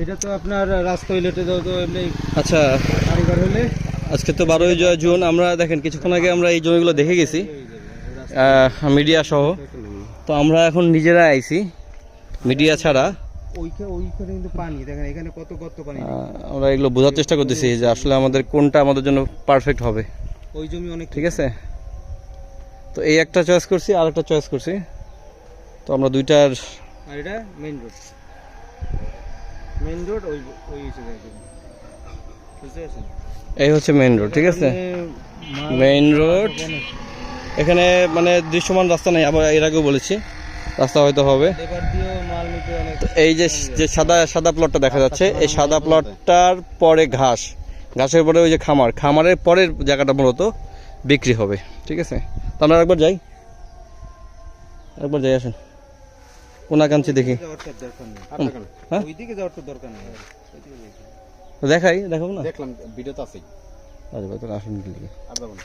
এটা তো আপনার রাস্তা হইলেতে তো এমনি আচ্ছা, কারিগর হলে আজকে তো 12ই জুন। আমরা দেখেন কিছুক্ষণ আগে আমরা এই জমিগুলো দেখে গেছি মিডিয়া সহ। তো আমরা এখন নিজেরা আইছি মিডিয়া ছাড়া। ওইখানে কিন্তু পানি দেখেন, এখানে কত গর্ত পানি। আমরা এগুলো বোঝার চেষ্টা করতেছি যে আসলে আমাদের কোনটা আমাদের জন্য পারফেক্ট হবে। ওই জমি অনেক ঠিক আছে, তো এই একটা চয়েস করছি আর একটা চয়েস করছি। তো আমরা দুইটার আর এটা মেইন রোড, মেইন রোড ওই ওই হিসেবে বুঝতে পারছেন। এই হচ্ছে মেইন রোড। ঠিক আছে, মেইন রোড। এখানে মানে দৃশ্যমান রাস্তা নেই, আবার এর আগেও বলেছি রাস্তা হয়তো হবে। এবার দিয়েও মাল নিতে অনেক। তো এই যে যে সাদা সাদা প্লটটা দেখা যাচ্ছে, এই সাদা প্লটটার পরে ঘাসের পরে ওই যে খামারের পরের জায়গাটা মূলত বিক্রি হবে। ঠিক আছে, তো আমরা একবার যাই আসেন কোনাকাঞ্চি দেখি। হ্যাঁ ওইদিকে যাওয়ার তো দরকার নেই, দেখাবো না, দেখলাম ভিডিও তো আছেই। আরে ভাই তাহলে আসুন। আর যাবো না।